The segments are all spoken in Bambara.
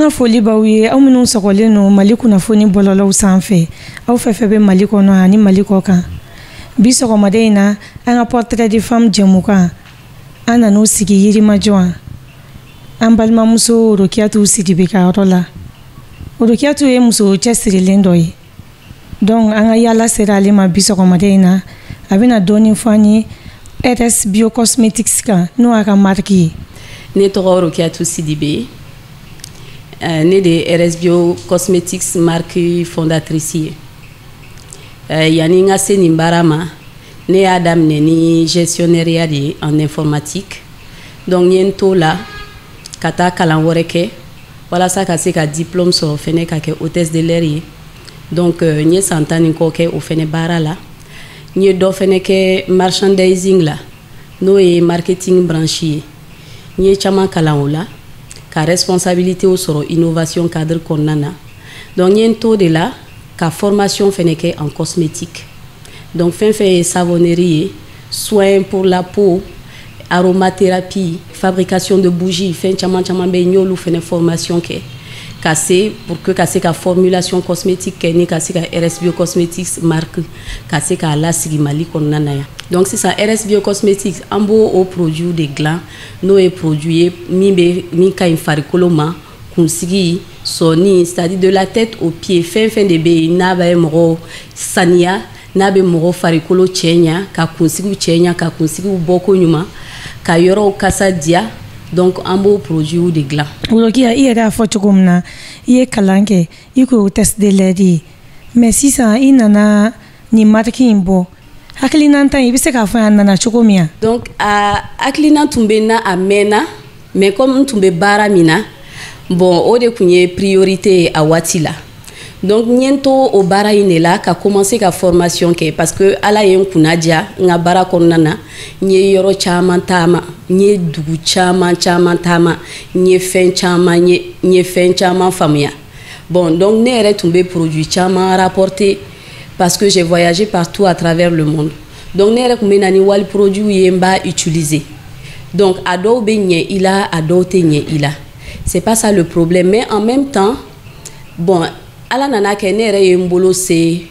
Anga foli baw ye aw minnu sɔgɔlen no Mali kunnafoni bɔlɔlɔw sanfɛ aw fɛfɛ bɛ Mali kɔnɔ ani Mali kɔkan bi sɔgɔmaden in na an ka portrait de femme jɛmukan an nan'u sigi Yirimajɔ an balimamuso Rokiatu Sidibe ka yɔrɔ la Rokiatu ye muso cɛsirilen dɔ ye donc an ka yala sera ale ma bi sɔgɔmaden in na a bɛna dɔɔni fɔ an ye RS Bio Cosmetics kan n'o y'a ka marque ye ne tɔgɔ Rokiatu Sidibe né de RS Bio Cosmetics marque fondatrice yani nga se nin baara ma ne y'a daminɛ ni gestionnaire de en informatique donc n to la ka taa kalan wɛrɛ kɛ walasa ka se ka diplôme sɔrɔ fɛnɛ ka kɛ hôtesse de l'air ye donc n ye san 10 nin kɔ kɛ o fɛnɛ baara la n ye dɔ fɛnɛ kɛ merchandising la n'o ye marketing branche ye n ye caman kalan o la ka responsabilité o sɔrɔ innovation cadre kɔnɔna na donc n ye to de la ka formation fɛnɛ kɛ en cosmétique donc fɛn fɛn ye savonnerie ye soins pour la peau aromathérapie fabrication de bougies fɛn caman caman bɛ n y'olu fɛnɛ formation kɛ ka se pour que ka se ka formulation cosmétique kɛ ni ka se ka RS Bio Cosmetics marque ka se k'a lasigi Mali kɔnɔna na yan donc sisan RS Bio Cosmetics an b'o o produit de dilan n'o ye produit ye min ka ɲi farikolo ma kunsigi sɔni c'est-à-dire de la tête aux pieds fɛn fɛn de bɛ yen n'a bɛ mɔgɔ saniya n'a bɛ mɔgɔ farikolo cɛ ɲa ka kunsigiw cɛ ɲa ka kunsigiw bɔ ko ɲuman ka yɔrɔw kasa diya donc an b'o produit de dilan. Rokia i yɛrɛ y'a fɔ cogo min na i ye kalan kɛ i ko hôtesse de l'air ye mais sisan i nana nin marque in bɔ hakilina ta i bɛ se k'a fɔ a nana cogo min ya donc a hakilina tun bɛ n na a mɛnna mais comme n tun bɛ baara min na bon o de tun ye priorité a waati la donc n ye to o baara in de la ka commencer ka formation kɛ parce que ala ye n kunna diya n ka baara kɔnɔna na n ye yɔrɔ caman taama n ye dugu caman taama n ye fɛn caman faamuya bon donc ne yɛrɛ tun bɛ produit caman rapporter parce que j'ai voyagé partout à travers le monde donc ne yɛrɛ tun bɛ na ni wali produit ye n b'a utiliser donc a dɔw bɛ ɲɛ i la a dɔw tɛ ɲɛ i la c'est pas ça le problème mais en même temps bon ala nana kɛ ne yɛrɛ ye n bolo se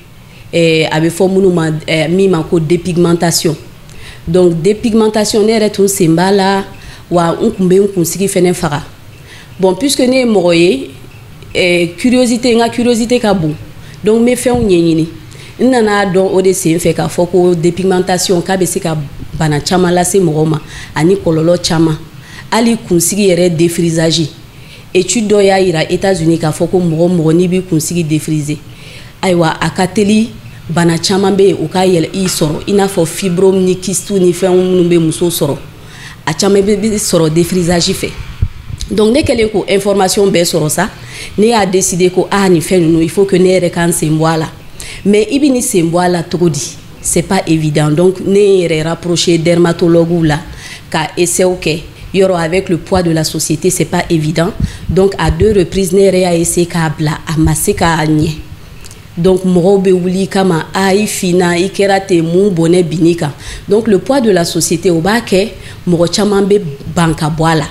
a bɛ fɔ minnu ma min ma ko dépigmentation donc dépigmentation ne yɛrɛ tun sen b'a la wa n tun bɛ n kunsigi fɛnɛ faga bon puisque ne ye mɔgɔ ye curiosité n ka curiosité ka bon donc n bɛ fɛnw ɲɛɲini n nana dɔn o de sen fɛ k'a fɔ ko dépigmentation k'a bɛ se ka bana caman lase mɔgɔw ma ani kɔlɔlɔ caman hali kunsigi yɛrɛ défrisage étude dɔ y'a yira États-Unis k'a fɔ ko mɔgɔ n'i b'i kunsigi défriser ayiwa a ka teli bana caman bɛ yen o ka yɛlɛ i sɔrɔ i n'a fɔ fibrome ni kyste ni fɛn minnu bɛ muso sɔrɔ a caman bɛ sɔrɔ défrisage fɛ donc ne kɛlen ko information bɛɛ sɔrɔ sa ne y'a décidé ko nin fɛn ninnu il faut que ne yɛrɛ ka n sen bɔ a la mais i bɛ ni sen bɔ a la cogo di c'est pas évident donc ne ye n yɛrɛ rapproché dermatologue la ka essai kɛ yɔrɔ avec le poids de la société c'est pas évident donc à 2 reprises ne yɛrɛ y'a essayé k'a bila a ma se k'a ɲɛ donc mɔgɔw bɛ wuli kama i fina i kɛra ten mun bɔnɛ binni kan donc le poids de la société o b'a kɛ mɔgɔ caman bɛ ban ka bɔ a la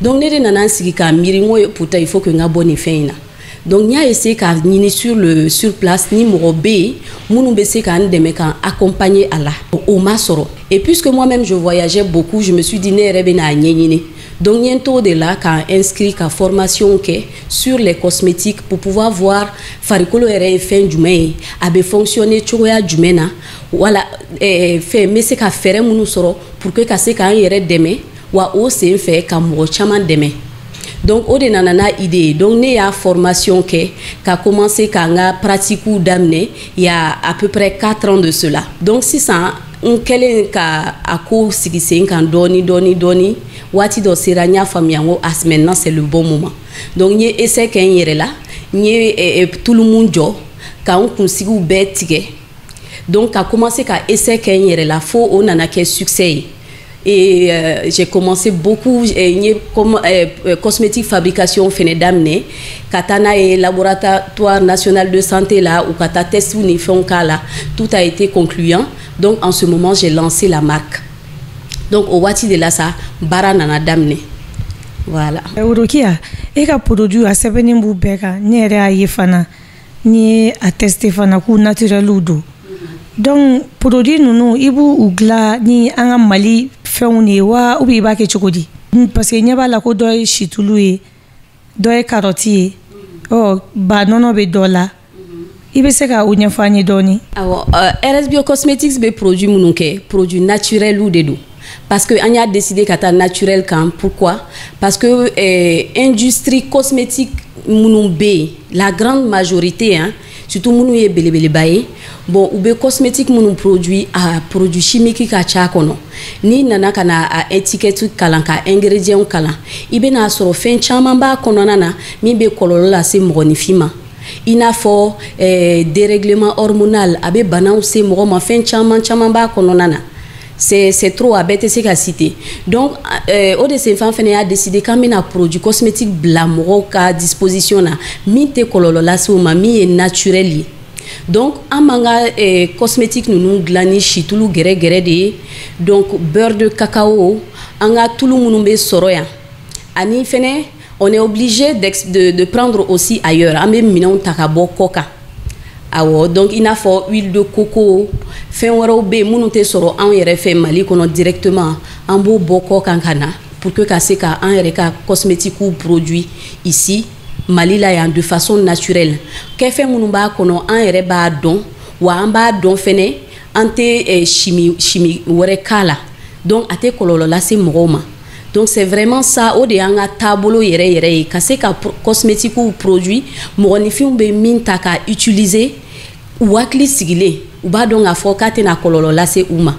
donc ne de nana n sigi k'a miiri n ko pourtant il faut que n ka bɔ nin fɛn in na donc n y'a essayé k'a ɲini sur place ni mɔgɔ bɛ yen minnu bɛ se k'an dɛmɛ k'an accompagner a la o ma sɔrɔ et puisque moi-même je voyageais beaucoup je me suis dit ne yɛrɛ bɛ n'a ɲɛɲini donc n ye n to de la k'a inscrit ka formation kɛ sur les cosmétiques pour pouvoir voir farikolo yɛrɛ ye fɛn jumɛn ye a bɛ fonctionner cogoya jumɛn na wala fɛn n bɛ se ka fɛɛrɛ minnu sɔrɔ pour que ka se k'an yɛrɛ dɛmɛ wa o sen fɛ ka mɔgɔ caman dɛmɛ donc o de nana n'a idée ye donc ne y'a formation kɛ ka commencer k'an ka pratiquew daminɛ il y a à peu près 4 ans de cela donc sisan n kɛlen ka a ko sigi sen kan dɔɔni waati dɔ sera n y'a faamuya n ko maintenant c'est le bon moment donc n ye essai kɛ n yɛrɛ la n ye tulumun jɔ ka n kunsigiw bɛɛ tigɛ donc ka commencer ka essai kɛ n yɛrɛ la fo o nana kɛ succès ye et j'ai commencé beaucoup cosmétique fabrication fɛnɛ daminɛ ka taa n'a ye laboratoire national de santé là ou ka taa test ni fɛnw k'a la tout a été concluant donc en ce moment j'ai lancé la marque donc o waati de la sa baara nana daminɛ voilà. Rokia e ka produit a sɛbɛnnen b'u bɛɛ kan ne yɛrɛ y'a ye fana ni a tester fana k'u naturel do donc produit ninnu i b'u dilan ni an ka Mali fɛnw de wa ou bien i b'a kɛ cogo di parce que ɲɛ b'a la ko dɔ ye situlu ye dɔ ye carotte ye ba nɔnɔ bɛ dɔ la i bɛ se ka o ɲɛfɔ an ye dɔɔni. Awɔ RS Bio Cosmetics bɛ produit minnu kɛ produit naturel de do parce que an y'a décidé ka taa naturel kan pourquoi parce que industrie cosmétique minnu bɛ yen la grande majorité hein surtout minnu ye belebeleba ye bon u bɛ cosmétique minnu produit a produit chimique ka ca kɔnɔ n'i nana ka na a étiquette kalan ka ingrédients kalan i bɛ n'a sɔrɔ fɛn caman b'a kɔnɔna na min bɛ kɔlɔlɔ lase mɔgɔninfin ma i n'a fɔ dérèglement hormonal a bɛ banaw se mɔgɔ ma fɛn caman b'a kɔnɔna na c'est trop a bɛɛ tɛ se ka citer donc o de senfan fana y'a décidé k'an bɛna produit cosmétique bila mɔgɔw ka disposition na min tɛ kɔlɔlɔ lase u ma min ye naturel ye donc an b'an ka cosmétique ninnu dilan ni situlu gɛrɛgɛrɛ de ye donc beurre de cacao an ka tulu minnu bɛ sɔrɔ yan ani fana on est obligé de prendre aussi ailleurs an bɛ minɛnw ta ka bɔ kɔ kan awɔ donc i n'a fɔ huile de coco fɛn wɛrɛw bɛ yen minnu tɛ sɔrɔ anw yɛrɛ fɛ Mali kɔnɔ directement an b'o bɔ kɔ kan ka na pour que ka se ka an yɛrɛ ka cosmétique produit ici Mali la yan de façon naturelle kɛfɛn minnu b'a kɔnɔ an yɛrɛ b'a dɔn wa an b'a dɔn fɛnɛ an tɛ chimie wɛrɛ k'a la donc a tɛ kɔlɔlɔ lase mɔgɔw ma donc c'est vraiment ça o de y'an ka taabolo yɛrɛ ye ka se ka cosmétique produit mɔgɔninfinw bɛ min ta ka utiliser u hakili sigilen u b'a dɔn k'a fɔ k'a tɛna kɔlɔlɔ lase u ma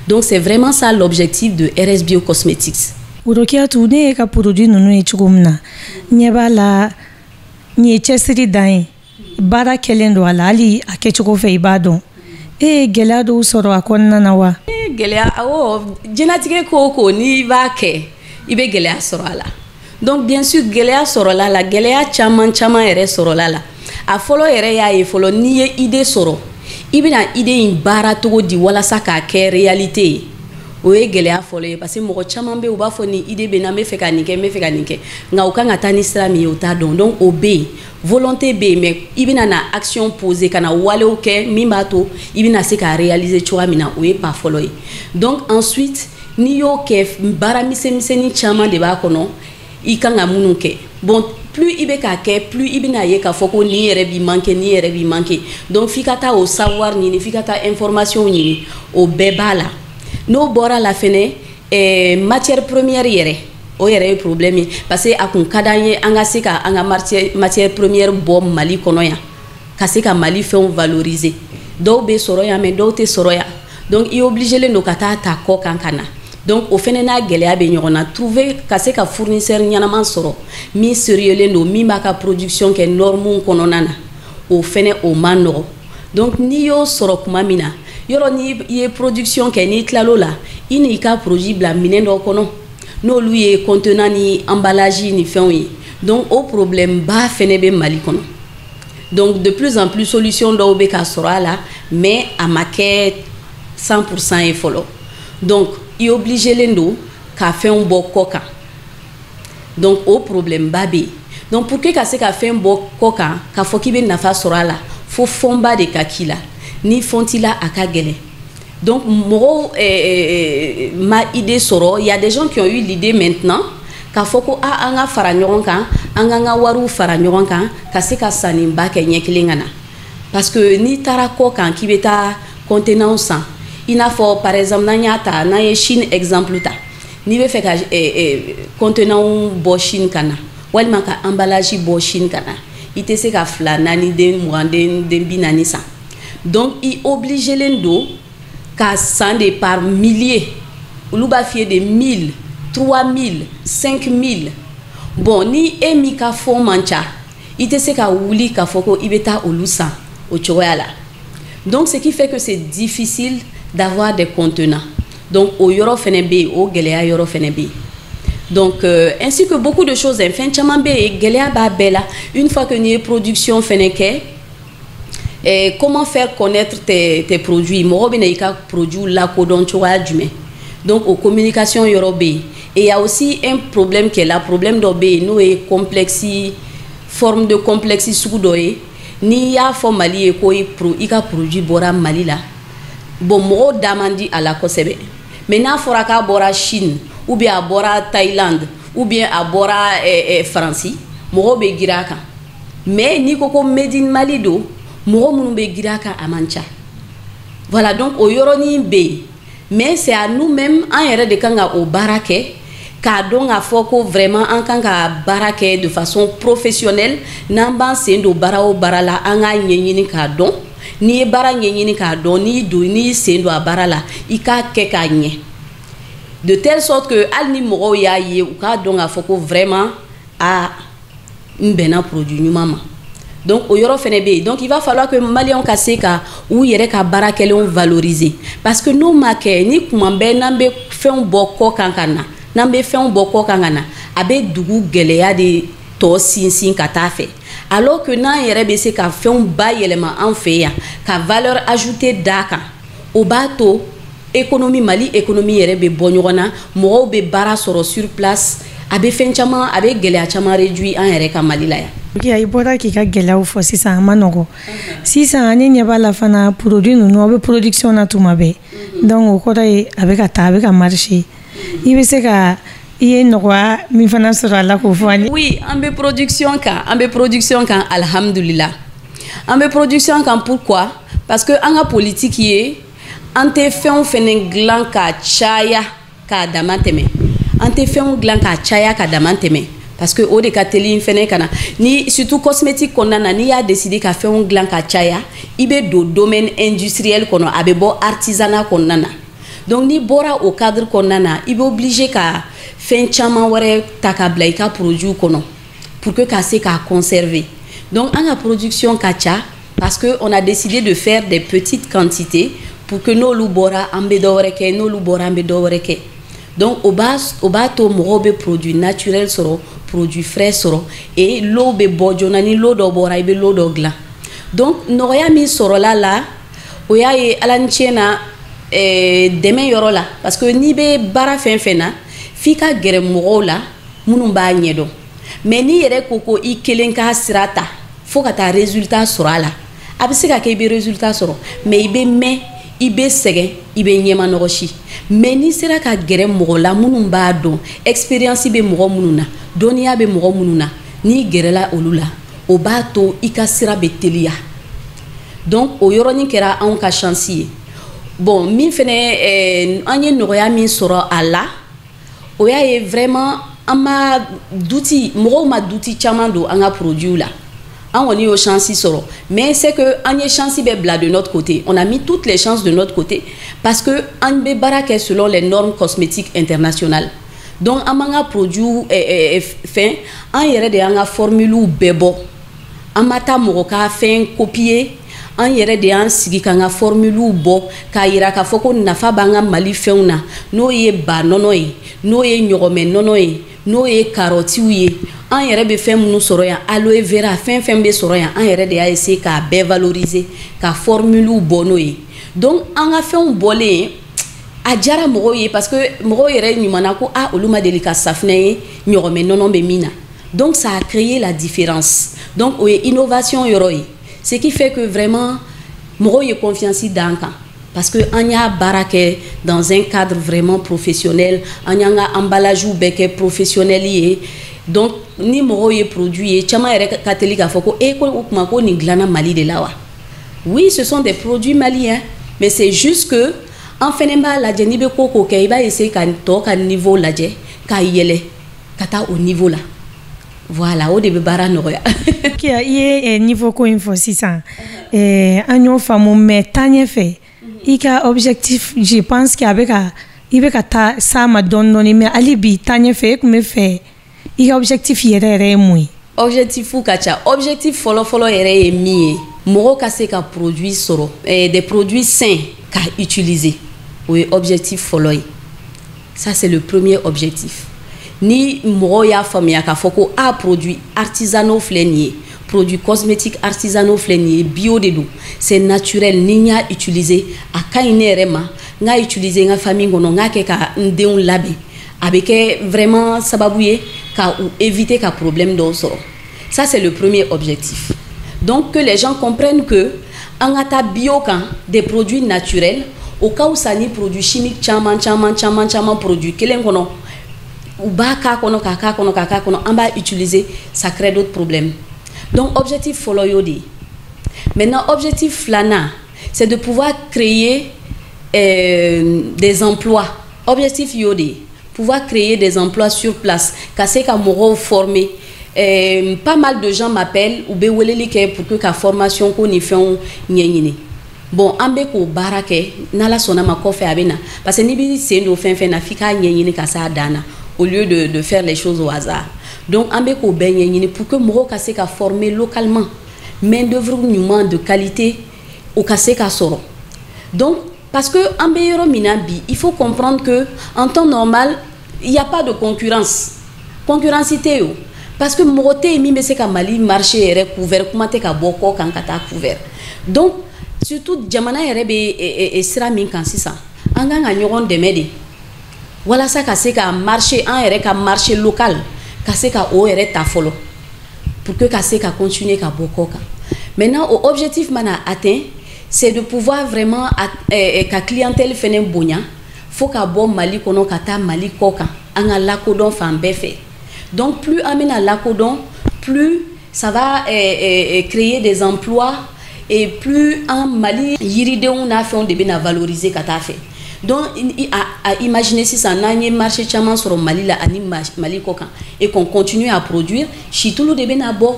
donc c'est vraiment ça l'objectif de RS Bio Cosmetics. Rokiatou ne ye ka produit ninnu ye cogo min na ɲɛ b'a la nin ye cɛsiri dan ye baara kɛlen don a la hali a kɛcogo fɛ i b'a dɔn e ye gɛlɛya dɔw sɔrɔ a kɔnɔna na wa. Gɛlɛya awɔ jɛnatigɛ ko o ko n'i b'a kɛ i bɛ gɛlɛya sɔrɔ a la donc bien sûr gɛlɛya sɔrɔla la gɛlɛya caman yɛrɛ sɔrɔla la a fɔlɔ yɛrɛ y'a ye fɔlɔ n'i ye idée sɔrɔ i bɛna idée in baara cogo di walasa k'a kɛ réalité ye o ye gɛlɛya fɔlɔ ye parce que mɔgɔ caman bɛ yen u b'a fɔ ni idée bɛ n na n bɛ fɛ ka nin kɛ n bɛ fɛ ka nin kɛ nka u kan ka taa ni sira min ye u t'a dɔn donc o bɛ yen volonté bɛ yen mais i bɛna na action poser ka na walew kɛ min b'a to i bɛna se k'a réaliser cogoya min na o ye pas fɔlɔ ye donc ensuite n'i y'o kɛ baara misɛnnin caman de b'a kɔnɔ i kan ka minnu kɛ bon plus i bɛ k'a kɛ plus i bɛna ye k'a fɔ ko nin yɛrɛ b'i manquer donc f'i ka taa o savoir ɲini f'i ka taa information ɲini o bɛɛ b'a la n'o bɔra la fɛnɛ matière première yɛrɛ o yɛrɛ ye problème ye parce que a kun ka d'an ye an ka se ka an ka matière première bɔ Mali kɔnɔ yan ka se ka Mali fɛnw valoriser dɔw bɛ sɔrɔ yan mais dɔw tɛ sɔrɔ yan donc i obligelen don ka taa ta kɔ kan ka na donc o fɛnɛ n'a gɛlɛya bɛ ɲɔgɔn na trouver ka se ka fournisseur ɲɛnaman sɔrɔ min sérieux don min b'a ka production kɛ norme kɔnɔna na o fɛnɛ o man nɔgɔ donc n'i y'o sɔrɔ kuma min na yɔrɔ n'i ye production kɛ n'i tilal'o la i n'i ka produit bila minɛn dɔ kɔnɔ n'olu ye contenant ni emballage ni fɛnw ye donc o problème ba fɛnɛ bɛ Mali kɔnɔ donc de plus en plus solution dɔw bɛ ka sɔrɔ a la mais a ma kɛ 100% ye fɔlɔ donc i obligelen don ka fɛnw bɔ kɔ kan donc o problème ba bɛ yen donc pour que ka se ka fɛn bɔ kɔ kan k'a fɔ k'i bɛ nafa sɔrɔ a la fo fɔnba de ka k'i la ni fɔn t'i la a ka gɛlɛn donc mɔgɔw ma idée sɔrɔ il y a des gens qui ont eu l'idée maintenant k'a fɔ ko an ka fara ɲɔgɔn kan an k'an ka wariw fara ɲɔgɔn kan ka se ka sanniba kɛ ɲɛ kelen ka na parce que n'i taara kɔ kan k'i bɛ taa contenant san i n'a fɔ par exemple n'an y'a ta n'an ye Chine exemple ta n'i bɛ fɛ ka contenant bɔ Chine ka na walima ka emballage bɔ Chine ka na i tɛ se ka 2 4 den 20 den 40 san donc i obligelen don ka san de par milliers olu b'a f'i ye de 1000 3000 5000 bon ni e mi ka fɔ man ca i tɛ se ka wuli k'a fɔ ko i bɛ taa olu san o cogoya la donc ce qui fait que c'est difficile d'avoir des contenants donc au yɔrɔ fɛnɛ bɛ yen o gɛlɛya yɔrɔ fɛnɛ bɛ yen donc ainsi que beaucoup de choses fɛn caman bɛ yen gɛlɛya b'a bɛɛ la une fois que n'i ye production fɛnɛ kɛ comment faire connaître tes produits mɔgɔ bɛ na i ka produits lakodɔn cogoya jumɛn donc o communication yɔrɔ bɛ yen Et il y a aussi un problème qui est là, problème d'obé, nous est complexi, forme de complexi soudoé, ni ya fo Mali ko ika produit bora Mali là. Bon, mo demandi à la kosebe. Maintenant fora ka bora Chine ou bien à bora Thaïlande ou bien à bora France, mo be giraka. Mais ni koko made in Mali do, mo munu be giraka amancha. Voilà, donc au yoroni be. Mais c'est à nous-mêmes en yere de kanga au barake. Car donc à foko vraiment en kanga barake de façon professionnelle namba sendo bara o barala anga nyenyini ka don ni bara nyenyini ka don ni do ni sendo a barala ika keka nye de telle sorte que al ni moro ya ye ou ka donc à foko vraiment a mbena produit nyuma. Donc au yoro fenebe donc il va falloir que malien kase ka ou yere ka barake le valoriser parce que no make ni kumambe nambe fe un boko kankana nambe fɛnw bɔ kɔ kan ka na a bɛ dugu gɛlɛya de tɔ sinsin ka taa fɛ alors que n'an yɛrɛ bɛ se ka fɛnw bayɛlɛma an fɛ yan ka valeur ajoutée d'a kan o b'a to économie Mali économie yɛrɛ bɛ bɔ ɲɔgɔn na mɔgɔw bɛ baara sɔrɔ sur place a bɛ fɛn caman a bɛ gɛlɛya caman réduit an yɛrɛ ka Mali la yan. Ok, i bɔra k'i ka gɛlɛyaw fɔ sisan a ma nɔgɔ sisan ne ɲɛ b'a la fana produit ninnu aw bɛ production na tuma bɛɛ donc o kɔrɔ ye a bɛ ka taa a bɛ ka marcher. Il veut que il nɔgɔya min fana sɔrɔ a la k'o fɔ ani. Oui, an bɛ production kan alhamdulillah an bɛ production kan pourquoi parce que an ka politique ye an tɛ fɛnw fɛnɛ dilan ka caya k'a dama tɛmɛ an tɛ fɛnw dilan ka caya ka dama tɛmɛ parce que o de ka teli fɛnɛ kana ni surtout cosmétique kɔnɔna na n'i y'a décidé ka fɛnw dilan ka caya i bɛ don domaine industriel kɔnɔ a bɛ bɔ artisanat kɔnɔna na. Donc ni bora au cadre konana, il est obligé ka faire caman wɛrɛ ta ka bila i ka produit kono pour que ka se ka conserver. Donc en la production kacha parce que on a décidé de faire des petites quantités pour que n'olu bora an bɛ dɔ wɛrɛ kɛ n'olu bora an bɛ dɔ wɛrɛ kɛ. Donc au bas to mɔgɔw bɛ produit naturel sɔrɔ produit frais sɔrɔ et l'eau bɛ bɔ joona ni l'eau dɔ bɔra i bɛ l'eau dɔ dilan. Donc nɔgɔya min sɔrɔla la o y'a ye ala ni tiɲɛ na dɛmɛ yɔrɔ la parce que n'i bɛ baara fɛn fɛn na f'i ka gɛrɛ mɔgɔw la minnu b'a ɲɛdɔn mais n'i yɛrɛ ko i kelen k'a sira ta fo ka taa résultat sɔrɔ a la a bɛ se ka kɛ i bɛ résultat sɔrɔ mais i bɛ mɛn i bɛ sɛgɛn i bɛ ɲɛma nɔgɔ si mais n'i sera ka gɛrɛ mɔgɔ la minnu b'a dɔn expérience bɛ mɔgɔ minnu na dɔnniya bɛ mɔgɔ minnu na n'i gɛrɛla olu la o b'a to i ka sira bɛ teliya donc o yɔrɔnin kɛra anw ka chance ye. Bon, min fɛnɛ an ye nɔgɔya min sɔrɔ a la o y'a ye vraiment an ma duti mɔgɔw ma duti caman don an ka produit la an kɔni y'o chance sɔrɔ mais c'est que an ye chance bɛ bila de notre côté on a mis toutes les chances de notre côté parce que an bɛ baara kɛ selon les normes cosmétiques internationales donc an b'an ka produit fɛn an yɛrɛ de y'an ka formules bɛɛ bɔ an ma taa mɔgɔ ka fɛn copier. An yɛrɛ de y'an sigi k'an ka formules bɔ k'a yira k'a fɔ ko nafa b'an ka Mali fɛnw na n'o ye ba nɔnɔ ye n'o ye ɲɔgɔmɛ nɔnɔ ye n'o ye karɔtiw ye an yɛrɛ bɛ fɛn minnu sɔrɔ yan aloe vera fɛn fɛn bɛ sɔrɔ yan an yɛrɛ de y'a essayer k'a bɛɛ valoriser ka formules bɔ n'o ye donc an ka fɛnw bɔlen a diyara mɔgɔw ye parce que mɔgɔw yɛrɛ ɲumana ko olu ma deli ka safinɛ ye ɲɔgɔmɛ nɔnɔ bɛ min na donc ça a créé la différence donc o ye innovation yɔrɔ ye. Ce qui fait que vraiment, mɔgɔw ye confiance d'an kan parce que an y'a baara kɛ dans un cadre vraiment professionnel an y'an ka emballage bɛɛ kɛ professionnel ye donc ni mɔgɔw ye produit ye caman yɛrɛ ka teli k'a fɔ ko ko o tuma ko nin dilanna Mali de la wa oui ce sont des produits maliens mais c'est juste que an fɛnɛ b'a lajɛ n'i bɛ ko kɛ i b'a essayer ka tɔ ka niveau lajɛ k'a yɛlɛ ka taa au niveau la. Voilà, o de bɛ baara nɔgɔya. Ok, i ye niveau ko in fɔ sisan an y'o faamu mais taa ɲɛfɛ i ka objectif je pense que i bɛ ka taa s'a ma dɔɔni dɔɔni mais hali bi taa ɲɛfɛ e tun bɛ fɛ i ka objectif yɛrɛ ye mun ye. Objectif ka ca objectif fɔlɔ yɛrɛ ye min ye mɔgɔw ka se ka produit sɔrɔ des produits sains ka utiliser o ye objectif fɔlɔ ye ça c'est le premier objectif. Ni mɔgɔw y'a faamuya k'a fɔ ko produit artisanaux filɛ nin ye produit cosmétique artisanaux filɛ nin ye bio de don c'est naturel ni n y'a utiliser a ka ɲi ne yɛrɛ ma n k'a utiliser n ka famille kɔnɔ n k'a kɛ ka n denw labɛn avec vraiment sababouye ou éviter qu'un problème d'osoro. Ça c'est le premier objectif. Donc que les gens comprennent que en ata bio des produits naturels au cas où ça ni produits chimiques chaman produits kelen kono ou ba ka kono on va utiliser, ça crée d'autres problèmes. Donc objectif follow yodi. Maintenant objectif flana, c'est de pouvoir créer des emplois. Objectif yodi, pouvoir créer des emplois sur place. Kasser ka moro formé. Pas mal de gens m'appellent ou pour que la formation qu'on y fait nyényini. Bon, ambe ko barake nala sona ma ko fait abena parce que ni bi c'est no fin na fika nyényini kasa dana au lieu de faire les choses au hasard. Donc ambe ko ben nyényini pour que moro kase ka former localement main d'œuvre de qualité au kase ka soro. Donc parce que ambe yoro minabi, il faut comprendre que en temps normal, il n'y a pas de concurrence. Concurrencité yo. Parce que moroté mi mese ka Mali marché est couvert comment te ka boko kan kata couvert. Donc surtout jamana yere be sira min kan sisa anga nga nyoron demede wala sa ka se ka marché en yere ka marché local ka se ka o yere ta folo pour que ka se ka continuer ka boko kan. Maintenant au objectif mana atteint, c'est de pouvoir vraiment ka clientèle fene bonya faut ka bon Mali kono kata Mali kokan anga lakodon fan befe. Donc plus amène à l'acodon, plus ça va créer des emplois et plus en Mali, on a fait on devait valoriser kata fait. Donc à imaginer si ça n'a pas marché chaman sur Mali la ani Mali kokan et qu'on continue à produire, chitulu devait na bo,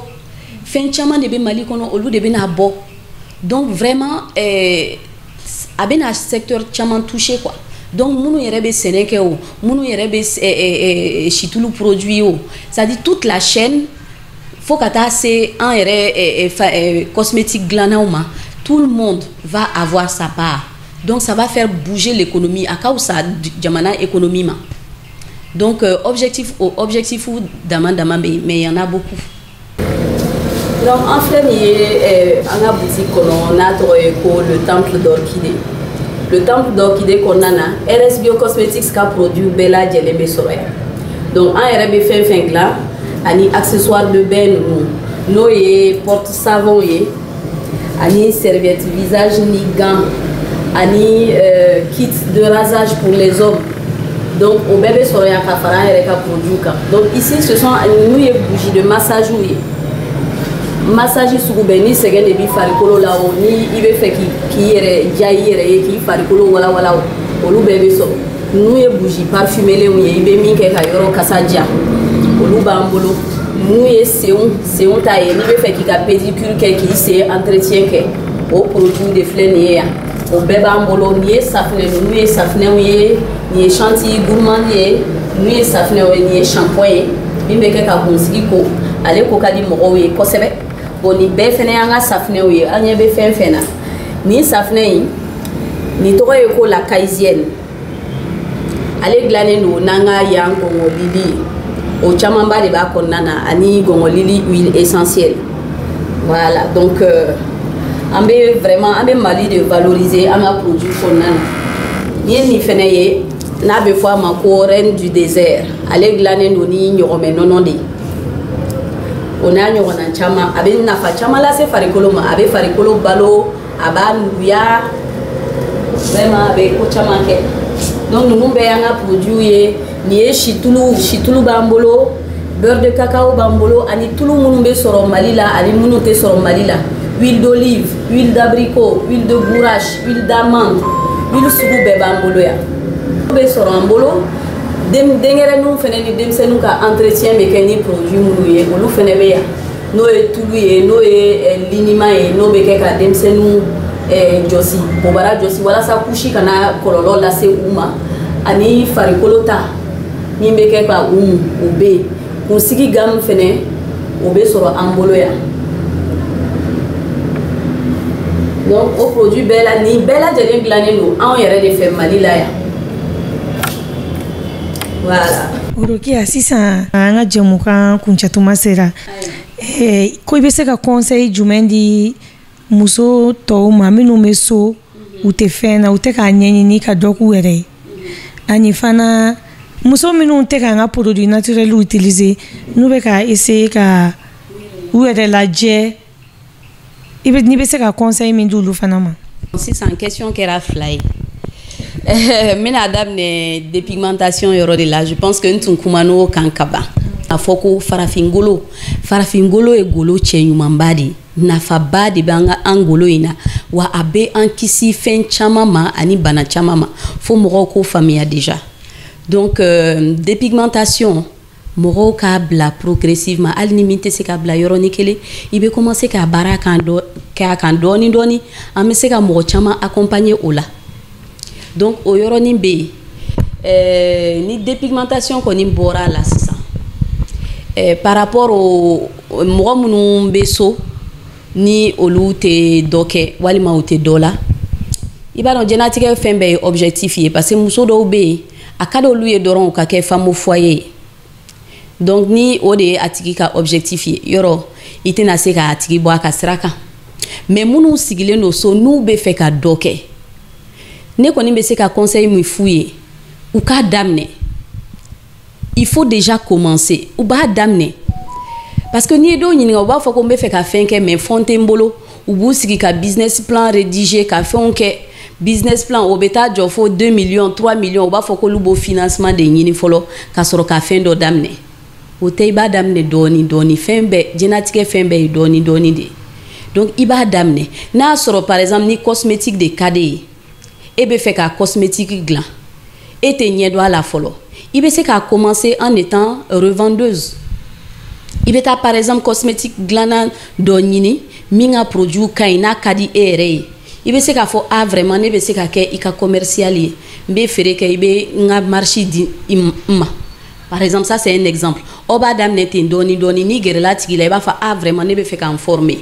fin chaman devait Mali kono olu devait na bo. Donc vraiment abena secteur chaman touché quoi. Donc munu yerebe seneke o munu yerebe chitulu produit o, c'est-à-dire toute la chaîne faut kata c'est un cosmétique glanauma, tout le monde va avoir sa part. Donc ça va faire bouger l'économie à cause ça jamana économie ma. Donc objectif ou dama mais il y en a beaucoup. Donc en fait on a boutique on a le temple d'orchidée. Le temple d'orchidée qu'on a, RS Biocosmetics qui a produit Bella Djelebe Soraya. Donc, en RB fin là, ani accessoires de bain, nous porte savon, ani serviette visage ni gants, ani kit de rasage pour les hommes. Donc, au bébé Soraya Kafara a produit. Donc, ici, ce sont nous bougies de massage. Massage sur beni segen de bi farikolo la ni ibe fe ki yere jayi yere ki farikolo wala olu bebe so nous ye bougie parfumé le ibe mi ke ka yoro kasadia olu bambolo nous ye seon ta ye ni be fe ki ka pédicure ke ki se entretien ke au produit de fleurs ya o bebe ambolo ni safne nous ye safne ni chantilly gourmand ni safne ni shampoing mi be ke ka bonsiki ko ale ko kadi mo we ko sebe ni bɛɛ fɛnɛ y'an ka safinɛw ye an ɲɛ bɛ fɛn fɛn na ni safinɛ in ni tɔgɔ ye ko la kaisienne ale dilannen don n'an ka yan gɔngɔlili o camanba de b'a kɔnɔna na ani gɔngɔlili huile essentielle voilà donc an bɛ vraiment an bɛ Mali de valoriser an ka produit kɔnɔna na ni ye nin fɛnɛ ye n'a bɛ fɔ a ma ko reine du désert ale dilannen don ni ɲɔgɔmɛ nɔnɔ de ye. On a ɲɔgɔnna caman a bɛ nafa caman lase farikolo ma a bɛ farikolo balo a b'a nuguya vraiment a bɛ ko caman kɛ donc ninnu bɛɛ y'an ka produit ye nin ye situlu b'an bolo beurre de cacao b'an bolo ani tulu minnu bɛ sɔrɔ Mali la ani minnu tɛ sɔrɔ Mali la huile d'olive huile d'abricot huile de bourrache huile d'amande huile sugu bɛɛ b'an bolo yan bɛ sɔrɔ an bolo. Dengerenu fene ni denmisɛnninw ka entretien bɛ kɛ ni produit minnu ye olu fene bɛ yan n'o ye tulu ye n'o ye liniment ye n'o bɛ kɛ ka denmisɛnninw jɔsi bobara jɔsi walasa kusi kana kɔlɔlɔ lase u ma ani farikolo ta min bɛ kɛ ka u mun o bɛ yen kunsigi gamme fene o bɛ sɔrɔ an bolo yan donc o produit bɛɛ la nin bɛɛ lajɛlen dilannen don anw yɛrɛ de fɛ Mali la yan. Voilà. Orokia sisan an ka jɛmukan kuncɛtuma sera ko I bɛ se ka conseil jumɛn di muso tɔw ma minnu bɛ so u tɛ fɛn na u tɛ k'a ɲɛɲini ka dɔ k'u yɛrɛ ye ani fana muso minnu tɛ ka an ka produit naturel utiliser n'u bɛ ka essayer ka u yɛrɛ lajɛ n'i bɛ se ka conseil min d'olu fana ma. Sisan question kɛra fila ye. N bɛna daminɛ dépigmentation yɔrɔ de la. Je pense que n tun kuman'o kan ka ban. A fɔ ko farafingolo ye golo cɛɲumanba de ye. Nafaba de bɛ an golo in na wa a bɛ an kisi fɛn caman ma ani bana caman ma fo mɔgɔw k'o faamuya déjà. Donc dépigmentation mɔgɔw k'a bila progressivement hali ni min tɛ se ka bila yɔrɔnin kelen i bɛ commencer k'a baara kɛ a kan dɔɔni dɔɔni an bɛ se ka mɔgɔ caman accompagner o la. Donc o yɔrɔnin bɛ yen ni dépigmentation kɔni bɔra la sisan par rapport au mɔgɔ minnu bɛ so ni olu tɛ dɔ kɛ walima u tɛ dɔ la i b'a dɔn jɛnatigɛ fɛn bɛɛ ye objectif ye parce que muso dɔw bɛ yen a ka d'olu ye dɔrɔn u ka kɛ femme au foyer. Donc ni o de ye a tigi ka objectif ye yɔrɔ i tɛna se k'a tigi bɔ a ka sira kan mais minnu sigilen don so n'u bɛ fɛ ka dɔ kɛ ne kɔni bɛ se ka conseil min f'u ye u k'a daminɛ. Il faut déjà commencer u b'a daminɛ parce que n'i ye dɔw ɲininka u b'a fɔ ko n bɛ fɛ ka fɛn kɛ mais fɛn tɛ n bolo u b'u sigi ka business plan rédiger ka fɛnw kɛ business plan o bɛ taa jɔ fo 2 millions 3 millions u b'a fɔ k'olu b'o financement de ɲini fɔlɔ ka sɔrɔ ka fɛn dɔ daminɛ o tɛ i b'a daminɛ dɔɔni dɔɔni fɛn bɛɛ jɛnatigɛ fɛn bɛɛ ye dɔɔni dɔɔni de donc i b'a daminɛ n'a sɔrɔ par exemple ni cosmétique de ka d'e ye e bɛ fɛ ka cosmétique dilan e tɛ ɲɛ dɔn a la fɔlɔ i bɛ se ka commencer en étant revendeuse i bɛ taa par exemple cosmétique dilanna dɔ ɲini min ka produit ka ɲi n'a ka di e yɛrɛ ye i bɛ se k'a fɔ ah vraiment ne bɛ se ka kɛ i ka commercial ye n bɛ feere kɛ i bɛ n ka marché di n ma par exemple ça c'est un exemple aw b'a daminɛ ten dɔɔni dɔɔni n'i gɛrɛla a tigi la i b'a fɔ ah vraiment ne bɛ fɛ ka n former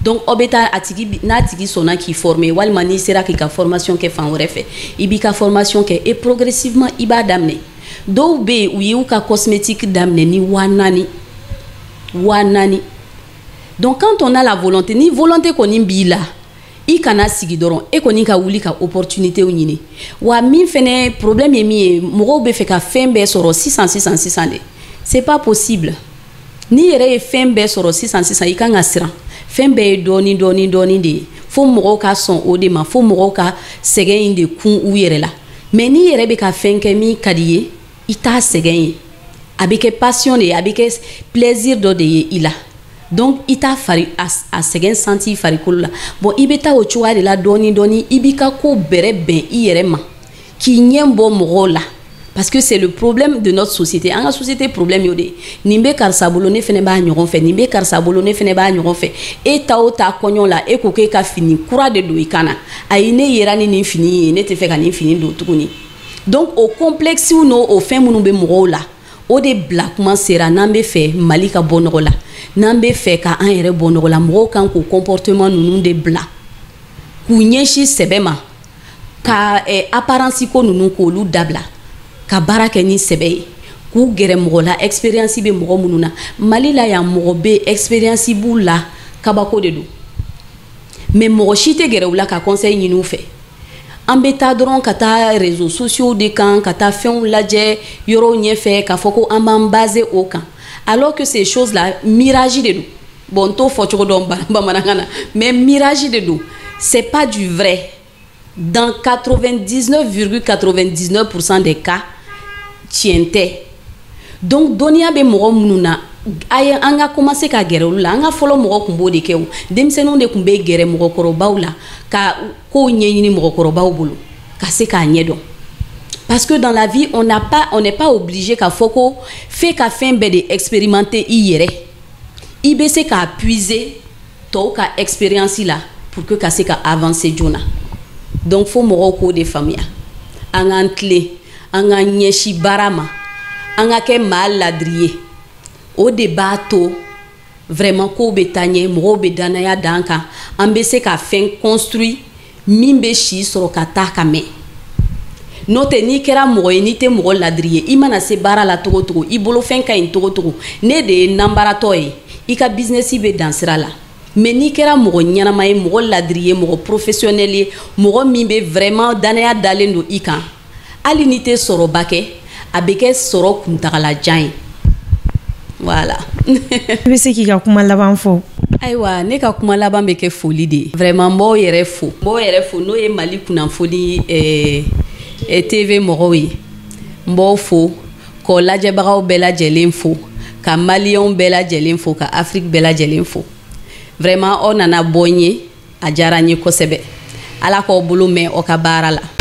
donc aw bɛ taa a tigi n'a tigi sɔnna k'i former walima n'i sera k'i ka formation kɛ fan wɛrɛ fɛ i b'i ka formation kɛ et progressivement i b'a daminɛ dɔw bɛ yen u y'u ka cosmétique daminɛ ni 4,000 donc quand on a la volonté ni volonté kɔni b'i la i kana sigi dɔrɔn e kɔni ka wuli ka opportunité ɲini wa min fɛnɛ problème ye min ye mɔgɔw bɛ fɛ ka fɛn bɛɛ sɔrɔ sisan de c'est pas possible ni yɛrɛ ye fɛn bɛɛ sɔrɔ sisan i kan ka siran fɛn bɛɛ ye dɔɔni de ye fo mɔgɔw ka sɔn o de ma fo mɔgɔw ka sɛgɛn in de kun u yɛrɛ la mais ni yɛrɛ bɛ ka fɛn kɛ min ka di ye i t'a sɛgɛn ye a bɛ kɛ passion de ye a bɛ kɛ plaisir dɔ de ye i la donc i t'a a sɛgɛn senti i farikolo la bon i bɛ taa o cogoya de la dɔɔni i b'i ka ko bɛrɛ bɛn i yɛrɛ ma k'i ɲɛ bɔ mɔgɔw la parce que c'est le problème de notre société an ka société problème y'o de ye nin bɛ karisa bolo ne fɛnɛ b'a ɲɔgɔn fɛ nin bɛ karisa bolo ne fɛnɛ b'a ɲɔgɔn fɛ e ta o ta kɔɲɔ la e ko k'e ka fini kura de don i kan na ayi ne yera ni nin fini ye ne tɛ fɛ ka nin fini don tuguni donc o complexe n'o o fɛn minnu bɛ mɔgɔw la o de bila kuma sera n'an bɛ fɛ Mali ka bɔ nɔgɔ la n'an bɛ fɛ ka an yɛrɛ bɔ nɔgɔ la mɔgɔw kan k'o comportement ninnu de bila k'u ɲɛsin sɛbɛ ma ka apparence ko ninnu k'olu dabila ka baara kɛ ni sɛbɛ ye k'u gɛrɛ mɔgɔ la expérience bɛ mɔgɔ minnu na Mali la yan mɔgɔ bɛ expérience b'u la kabako de don mais mɔgɔ si tɛ gɛrɛ u la ka conseil ɲini u fɛ an bɛ taa dɔrɔn ka taa réseaux sociaux de kan ka taa fɛnw lajɛ yɔrɔw ɲɛfɛ k'a fɔ ko an b'an baser o kan alors que ces choses là mirage de don bon n t'o fɔ cogo dɔn bamanankan na mais mirage de don c'est pas du vrai dans 99,99% des cas tiɲɛ tɛ donc dɔnniya bɛ mɔgɔ minnu na an ka commencer ka gɛrɛ olu la an ka fɔlɔ mɔgɔ tun b'o de kɛ o denmisɛnninw de tun bɛ gɛrɛ mɔgɔkɔrɔbaw la ka kow ɲɛɲini mɔgɔkɔrɔbaw bolo ka se k'a ɲɛdɔn parce que dans la vie on n'est pas obligé k'a fɔ ko f'e ka fɛn bɛɛ de expérimenter i yɛrɛ i bɛ se k'a puiser tɔw ka expérience la pour que ka se ka avancer joona donc fo mɔgɔw k'o de faamuya an k'an tilen an k'an ɲɛsin baara ma an ka kɛ maa ladiri ye o de b'a to vraiment kow bɛ taa ɲɛ mɔgɔw bɛ danaya d'an kan an bɛ se ka fɛn construit min bɛ si sɔrɔ ka taa ka mɛn n'o tɛ n'i kɛra mɔgɔ ye n'i tɛ mɔgɔ ladiri ye i mana se baara la togo togo i bolo fɛn ka ɲi togo togo ne de ye nanbaratɔ ye i ka business bɛ dan sira la mais n'i kɛra mɔgɔ ɲɛnama ye mɔgɔ ladiri ye mɔgɔ professionnel ye mɔgɔ min bɛ vraiment danaya dalen don i kan hali n'i tɛ sɔrɔba kɛ a bɛ kɛ sɔrɔ kuntagalajan ye voilà. I bɛ se k'i ka kuma laban fɔ. Ayiwa ne ka kuma laban bɛ kɛ foli de ye vraiment n b'aw yɛrɛ fo n'o ye Mali kunnafoni TV mɔgɔw ye n b'aw fo k'o lajɛbagaw bɛɛ lajɛlen fo ka maliyɛnw bɛɛ lajɛlen fo ka Afrique bɛɛ lajɛlen fo vraiment aw nana bɔ n ye a diyara n ye kosɛbɛ Ala k'aw bolo mɛn aw ka baara la.